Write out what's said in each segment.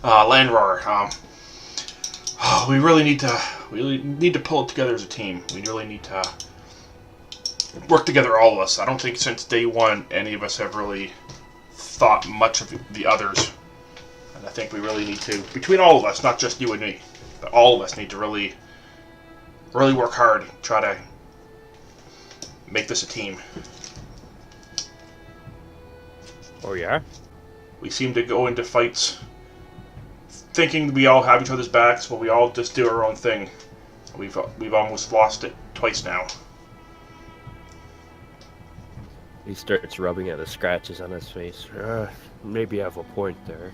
Landroar. We really need to pull it together as a team. We really need to work together, all of us. I don't think since day one any of us have really thought much of the others, and I think we really need to, between all of us, not just you and me, but all of us need to really work hard, try to make this a team. Oh yeah? We seem to go into fights thinking we all have each other's backs, but we all just do our own thing. We've almost lost it twice now. He starts rubbing at the scratches on his face. Maybe I have a point there.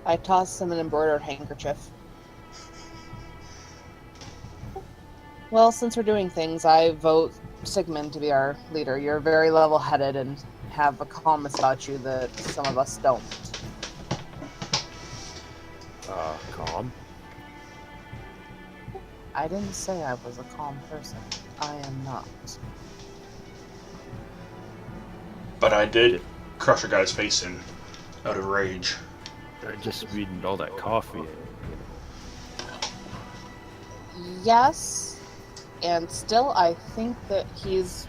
I toss him an embroidered handkerchief. Well, since we're doing things, I vote Sigmund to be our leader. You're very level-headed and have a calmness about you that some of us don't. Calm? I didn't say I was a calm person. I am not. But I did crush a guy's face in out of rage. I'm just reading all that coffee. Yes, and still I think that he's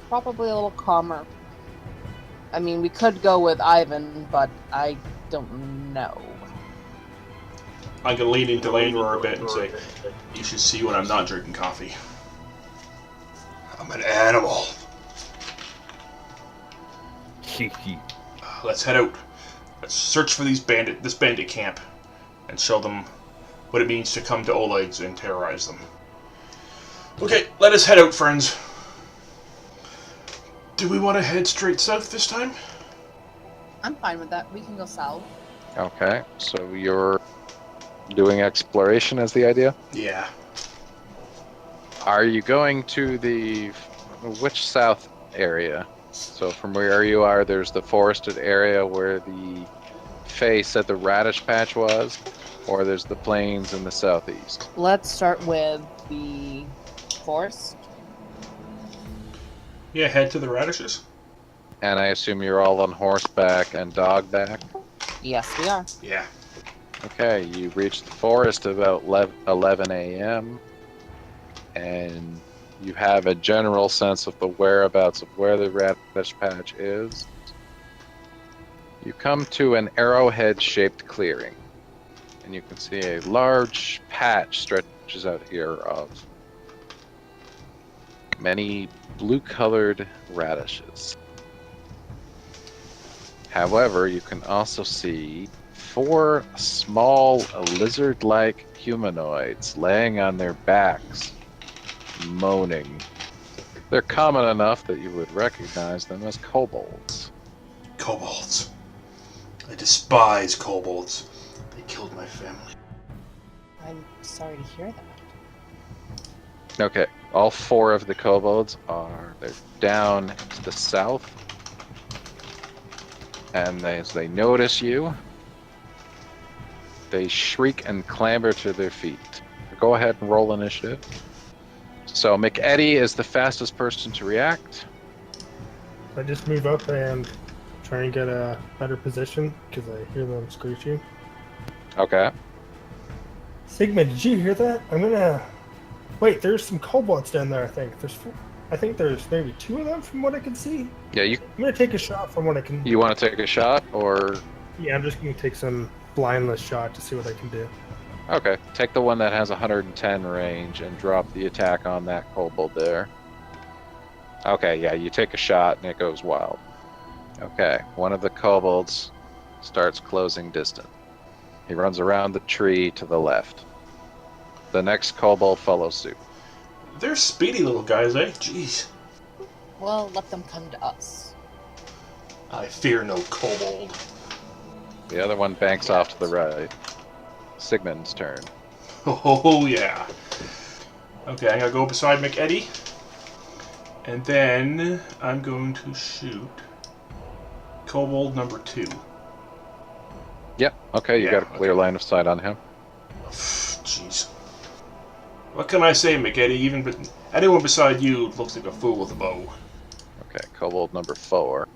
probably a little calmer. I mean, we could go with Ivan, but I don't know. I'm going to lean into Landroar a bit and say, you should see when I'm not drinking coffee. I'm an animal. Let's head out. Let's search for this bandit camp and show them what it means to come to Oleg's and terrorize them. Okay, let us head out, friends. Do we want to head straight south this time? I'm fine with that. We can go south. Okay, so you're doing exploration as the idea? Yeah. Are you going to which south area? So from where you are, there's the forested area where the Fae said the radish patch was, or there's the plains in the southeast? Let's start with the forest. Yeah, head to the radishes. And I assume you're all on horseback and dogback? Yes, we are. Yeah. Okay, you reach the forest about 11 a.m. and you have a general sense of the whereabouts of where the radish patch is. You come to an arrowhead-shaped clearing, and you can see a large patch stretches out here of many blue-colored radishes. However, you can also see 4 small lizard-like humanoids laying on their backs, moaning. They're common enough that you would recognize them as kobolds. Kobolds. I despise kobolds. They killed my family. I'm sorry to hear that. Okay, all 4 of the kobolds they're down to the south, and as they notice you, they shriek and clamber to their feet. Go ahead and roll initiative. So McEddie is the fastest person to react. I just move up and try and get a better position because I hear them screeching. Okay. Sigmund, did you hear that? I'm gonna wait. There's some kobolds down there. I think there's maybe 2 of them from what I can see. Yeah, I'm gonna take a shot from what I can. you want to take a shot, or Yeah, I'm just gonna take some blindless shot to see what I can do. okay, take the one that has 110 range and drop the attack on that kobold there. Okay, yeah, you take a shot and it goes wild. Okay, one of the kobolds starts closing distance. He runs around the tree to the left. The next kobold follows suit. They're speedy little guys, eh? Jeez. Well, let them come to us. I fear no kobold. The other one banks off to the right. Sigmund's turn. Oh, yeah. Okay, I'm going to go beside McEddie. And then I'm going to shoot kobold number 2. Yep, okay, you Yeah, got a clear line of sight on him. Jeez. What can I say, McEddie? Anyone beside you looks like a fool with a bow. Okay, kobold number 4.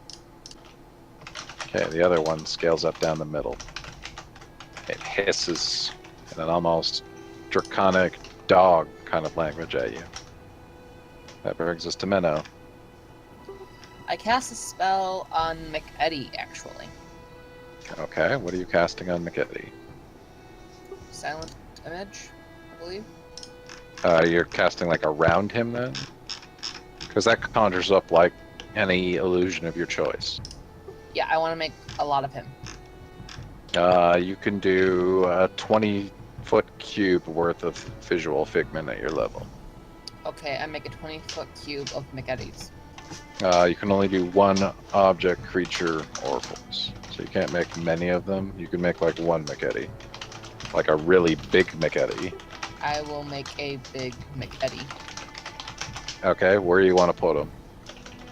Okay, the other one scales up down the middle. It hisses in an almost draconic dog kind of language at you. That brings us to Menno. I cast a spell on McEddie, actually. Okay, what are you casting on McEddie? Silent Image, I believe. You're casting like around him then? Because that conjures up like any illusion of your choice. Yeah, I want to make a lot of him. You can do a 20-foot cube worth of visual figment at your level. Okay, I make a 20-foot cube of McEddie's. You can only do one object, creature, or force. So you can't make many of them. You can make like one McEddie. Like a really big McEddie. I will make a big McEddie Okay, where do you want to put him?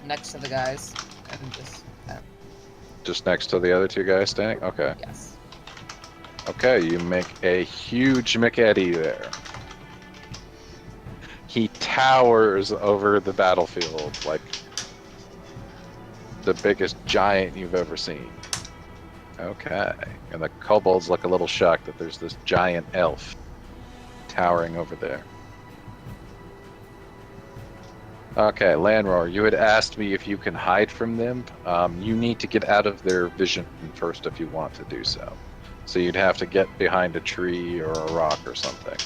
next to the guys, and Just next to the other two guys standing? Okay. yes. Okay, you make a huge McEddie there. He towers over the battlefield like the biggest giant you've ever seen. Okay, and the kobolds look a little shocked that there's this giant elf towering over there. Okay, Landroar, you had asked me if you can hide from them. You need to get out of their vision first if you want to do so. So you'd have to get behind a tree or a rock or something.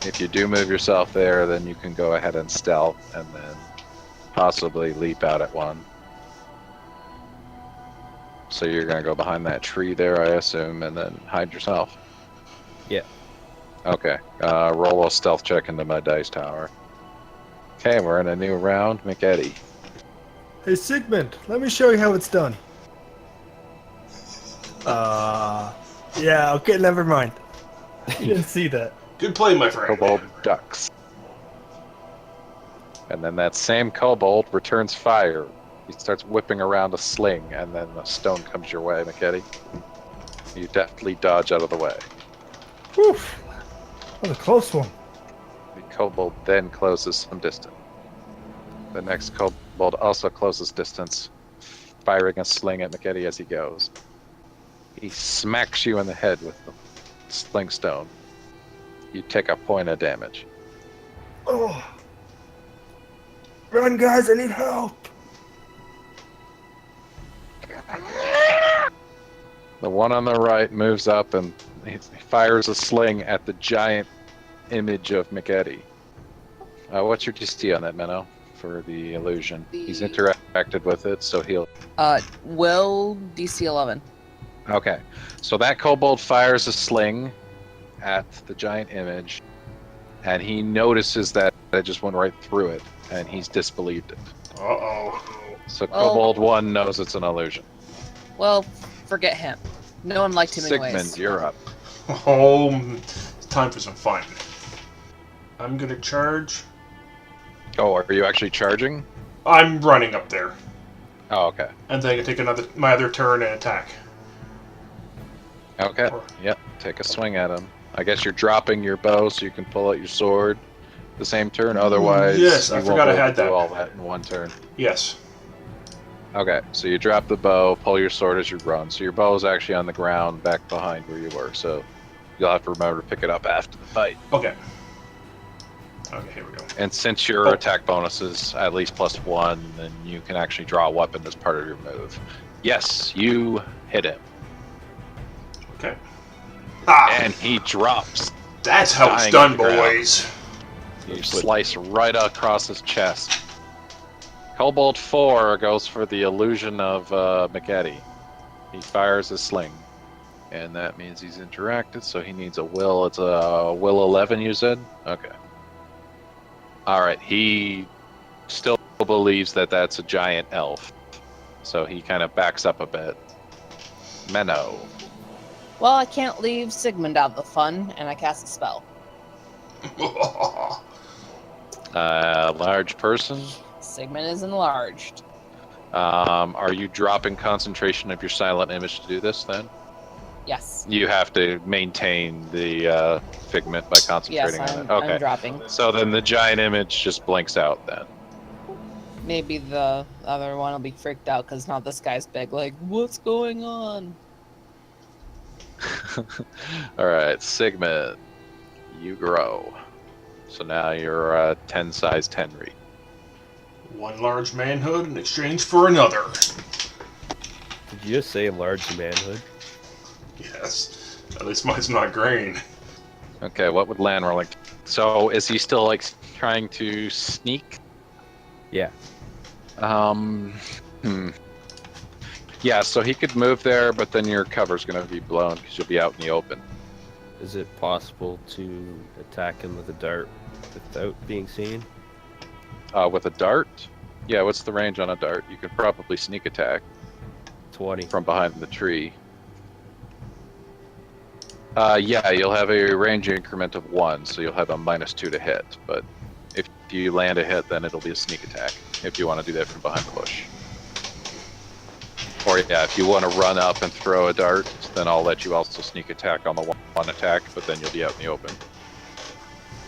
If you do move yourself there, then you can go ahead and stealth and then possibly leap out at one. So you're going to go behind that tree there, I assume, and then hide yourself? Yeah. Okay, roll a stealth check into my dice tower. Okay, we're in a new round. McEddie. Hey, Sigmund, let me show you how it's done. Yeah, okay, never mind. You didn't see that. Good play, my friend. Kobold ducks. And then that same kobold returns fire. He starts whipping around a sling, and then a stone comes your way, McEddie. You deftly dodge out of the way. Whew. That was a close one. The kobold then closes some distance. The next kobold also closes distance, firing a sling at McEddie as he goes. He smacks you in the head with the sling stone. You take a point of damage. Oh. Run, guys, I need help. The one on the right moves up and he fires a sling at the giant image of McEddie. What's your DC on that, Menno, for the illusion? He's interacted with it, so he'll... Will DC 11. Okay, so that kobold fires a sling at the giant image, and he notices that it just went right through it, and he's disbelieved it. Uh-oh. So Well- Kobold 1 knows it's an illusion. Well, forget him. No one liked him anyways. Sigmund, you're up. Oh, it's time for some fun. I'm gonna charge. Oh, are you actually charging? I'm running up there. Oh, okay. And then I can take my other turn and attack. Okay, yep, take a swing at him. I guess you're dropping your bow so you can pull out your sword the same turn, otherwise yes, you I won't forgot be I able had to do that. all that in one turn. Yes. Okay, so you drop the bow, pull your sword as you run. So your bow is actually on the ground back behind where you were, so you'll have to remember to pick it up after the fight. Okay. Okay, here we go. And since your attack bonus is at least +1, then you can actually draw a weapon as part of your move. Yes, you hit him. Okay. Ah, And he drops. that's how it's dying done, on the ground. boys. You slice right across his chest. Kobold 4 goes for the illusion of McEddie. He fires his sling. And that means he's interacted, so he needs a will. It's a will 11, you said? Okay. Alright, he still believes that that's a giant elf. So he kind of backs up a bit. Menno. Well, I can't leave Sigmund out of the fun, and I cast a spell. Large person. Sigmund is enlarged. Are you dropping concentration of your silent image to do this then? Yes. You have to maintain the figment by Yes, concentrating on I'm, it. Okay. I'm dropping. So then the giant image just blinks out then. Maybe the other one will be freaked out because now this guy's big. Like, what's going on? Alright, Sigmund, you grow. So now you're 10 size 10 read. One large manhood in exchange for another. Did you just say large manhood? Yes. At least mine's not green. Okay, what would Lanra like? So is he still like trying to sneak? Yeah. Yeah, so he could move there, but then your cover's gonna be blown because you'll be out in the open. Is it possible to attack him with a dart without being seen? With a dart? Yeah, what's the range on a dart? You could probably sneak attack 20. from behind the tree. Yeah, you'll have a range increment of 1, so you'll have a -2 to hit. But if you land a hit, then it'll be a sneak attack, if you want to do that from behind the bush. Or yeah, if you want to run up and throw a dart, then I'll let you also sneak attack on the one attack, but then you'll be out in the open.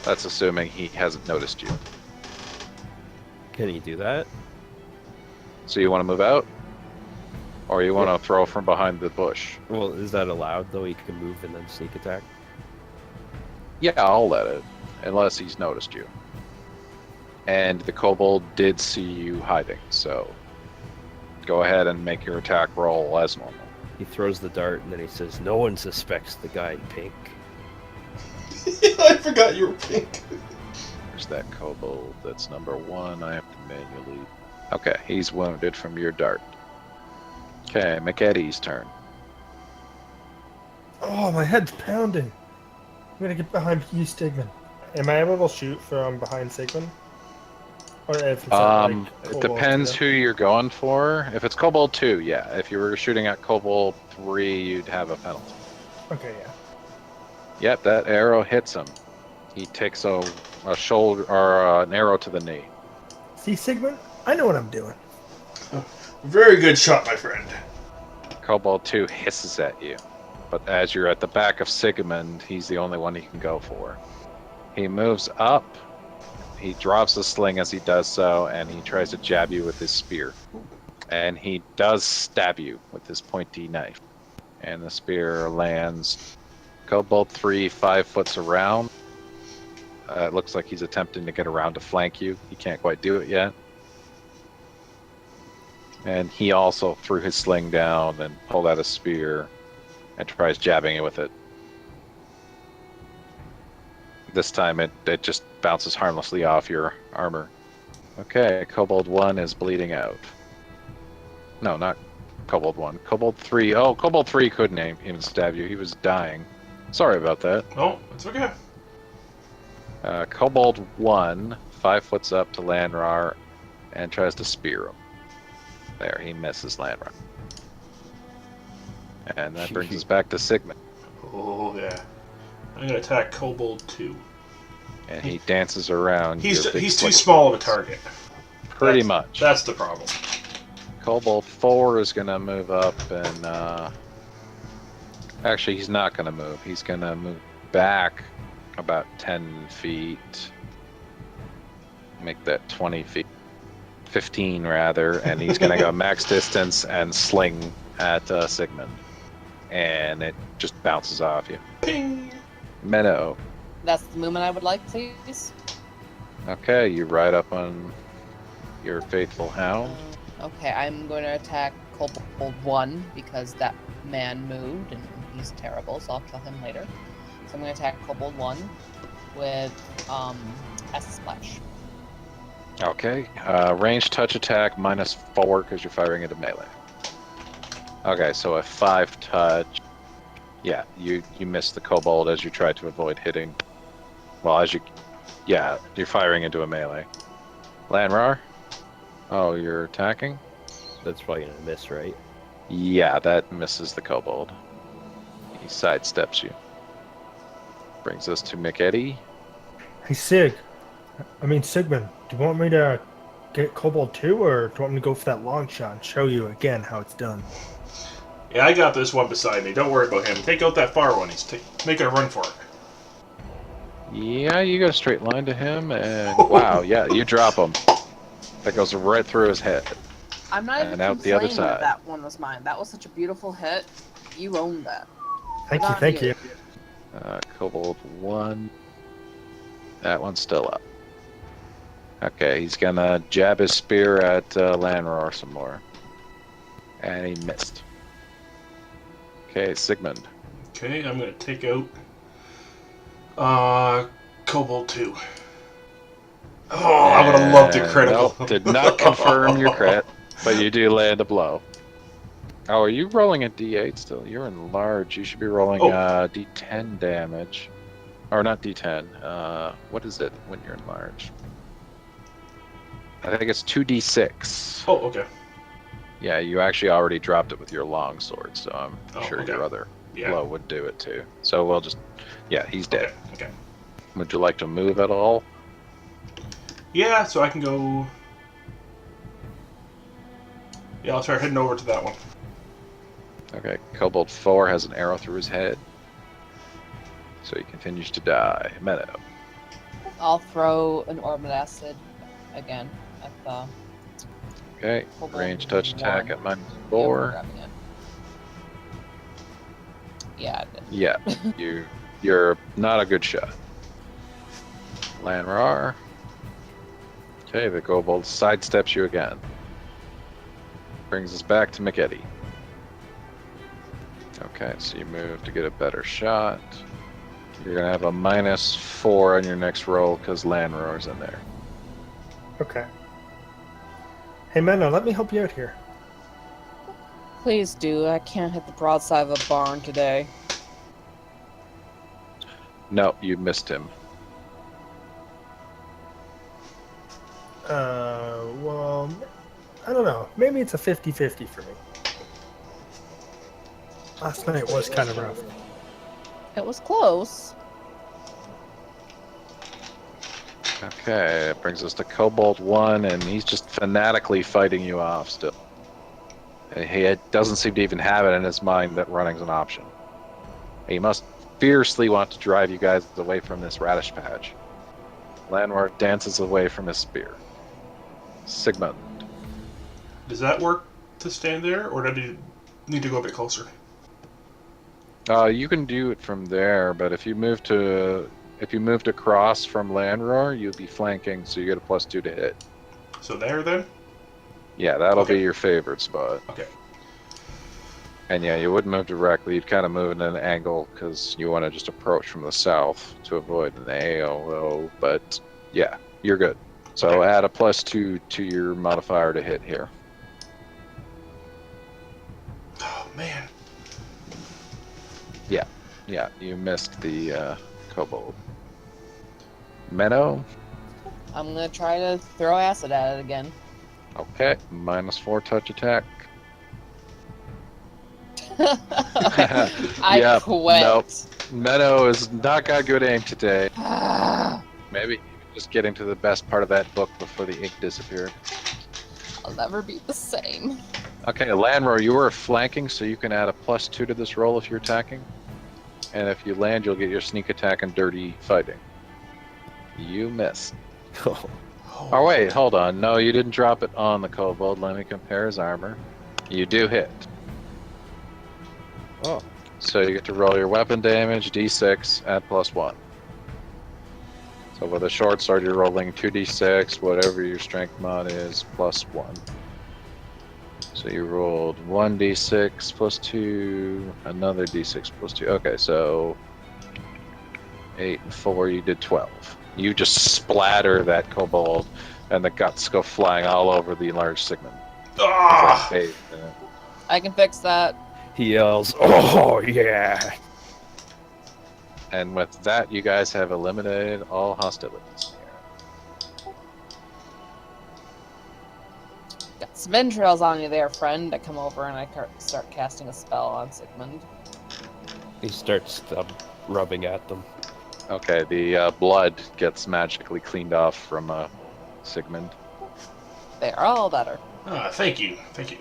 That's assuming he hasn't noticed you. Can he do that? So you want to move out? Or you want to throw from behind the bush? Well, is that allowed though? He can move and then sneak attack? Yeah, I'll let it, unless he's noticed you. And the kobold did see you hiding, so go ahead and make your attack roll as normal. He throws the dart and then he says, "No one suspects the guy in pink." I forgot you were pink. There's that kobold. That's number 1. I have to manually... Okay, he's wounded from your dart. Okay, McEddie's turn. Oh, my head's pounding. I'm gonna get behind you, Stigman. Am I able to shoot from behind Sigmund? Or if it's not, like, It Kobold depends 2? who you're going for. If it's Kobold 2, yeah. If you were shooting at Kobold 3, you'd have a penalty. Okay, yeah. Yep, that arrow hits him. He takes a shoulder or an arrow to the knee. See, Sigmund? I know what I'm doing. Very good shot, my friend. Kobold 2 hisses at you, but as you're at the back of Sigmund, he's the only one he can go for. He moves up. He drops a sling as he does so, and he tries to jab you with his spear. And he does stab you with his pointy knife. And the spear lands. Kobold 3, 5 foots around. It looks like he's attempting to get around to flank you. He can't quite do it yet. And he also threw his sling down and pulled out a spear and tries jabbing you with it. This time it just bounces harmlessly off your armor. Okay, Kobold 1 is bleeding out. No, not Kobold 1. Kobold 3. Oh, Kobold 3 couldn't even stab you. He was dying. Sorry about that. Oh, it's okay. Kobold 1, 5 foots up to Landrar and tries to spear him. There, he misses Landrar. And that brings us back to Sigmund. Oh, yeah. I'm going to attack Kobold 2. And he dances around. He's your big too sling. small of a target. Pretty much. That's the problem. Kobold 4 is going to move up and... Actually, he's not going to move. He's going to move back about 10 feet. Make that 20 feet. 15 rather. And he's going to go max distance and sling at Sigmund. And it just bounces off you. Ping! Meadow. That's the movement I would like, please. Okay, you ride up on your faithful hound. Okay, I'm going to attack Kobold 1 because that man moved and he's terrible, so I'll kill him later. So I'm going to attack Kobold 1 with Acid Splash. Okay, range touch attack -4 because you're firing into melee. Okay, so a 5 touch. Yeah, you miss the kobold as you try to avoid hitting. Well, you're firing into a melee. Lanrar? Oh, you're attacking? That's probably gonna miss, right? Yeah, that misses the kobold. He sidesteps you. Brings us to McEddie. Hey, Sigmund, do you want me to get Kobold 2, or do you want me to go for that long shot and show you again how it's done? Yeah, I got this one beside me. Don't worry about him. Take out that far one. He's making a run for it. Yeah, you got a straight line to him, and wow, yeah, you drop him. That goes right through his head. I'm not even And out the other complaining that side. that one was mine. That was such a beautiful hit. You own that. Thank Good you, on thank you. Kobold 1. That one's still up. Okay, he's gonna jab his spear at Lanroar some more. And he missed. Okay, Sigmund. Okay, I'm gonna take out Kobold 2. Oh, I would have loved to critical. Nope, did not confirm your crit, but you do land a blow. Oh, are you rolling a D8 still? You're in large. You should be rolling D10 damage. Or not D10. What is it when you're in large? I think it's 2D6. Oh, okay. Yeah, you actually already dropped it with your long sword, so I'm sure okay. your other Yeah. blow would do it too. So we'll just... Yeah, he's dead. Okay. Would you like to move at all? Yeah, so I can go... Yeah, I'll try heading over to that one. Okay, Kobold 4 has an arrow through his head. So he continues to die. Meadow. I'll throw an Orbit Acid again at the... Okay, Kobold range touch attack 1. at -4. Yeah, we're grabbing it. Yeah, I did. Yeah, you're not a good shot. Lanrar. Okay, the Kobold sidesteps you again. Brings us back to McEddie. Okay, so you move to get a better shot. You're gonna have a -4 on your next roll because Lanroar's in there. Okay. Hey, Menno, let me help you out here. Please do. I can't hit the broadside of a barn today. No, you missed him. Well, I don't know. Maybe it's a 50-50 for me. Last night was kind of rough. It was close. Okay, it brings us to Kobold 1, and he's just fanatically fighting you off still. And he doesn't seem to even have it in his mind that running's an option. He must fiercely want to drive you guys away from this radish patch. Lanwar dances away from his spear. Sigmund. Does that work to stand there, or do you need to go a bit closer? You can do it from there, but if you moved across from Lanroar, you'd be flanking, so you get a +2 to hit. So there, then? Yeah, that'll Okay. be your favorite spot. Okay. And yeah, you wouldn't move directly. You'd kind of move at an angle because you want to just approach from the south to avoid an AOO. But yeah, you're good. So Okay. add a +2 to your modifier to hit here. Oh, man. Yeah, you missed the Kobold. Menno. I'm gonna try to throw acid at it again. Okay, -4 touch attack. I Yep, quit. nope. Menno has not got good aim today. Maybe just getting to the best part of that book before the ink disappeared. I'll never be the same. Okay, Lanroar, you are flanking, so you can add a +2 to this roll if you're attacking. And if you land, you'll get your sneak attack and dirty fighting. You missed. Oh, wait, hold on. No, you didn't drop it on the Kobold. Let me compare his armor. You do hit. Oh. So you get to roll your weapon damage, d6, add +1. So with a short sword, you're rolling 2d6, whatever your strength mod is, +1. So you rolled 1d6 +2, another d6 +2. Okay, so 8 and 4, you did 12. You just splatter that Kobold, and the guts go flying all over the large Sigmund. Ah! I can fix that. He yells, "Oh yeah!" And with that, you guys have eliminated all hostilities. Got some entrails on you there, friend. I come over and I start casting a spell on Sigmund. He starts rubbing at them. Okay, the blood gets magically cleaned off from Sigmund. They are all better. Thank you. Thank you.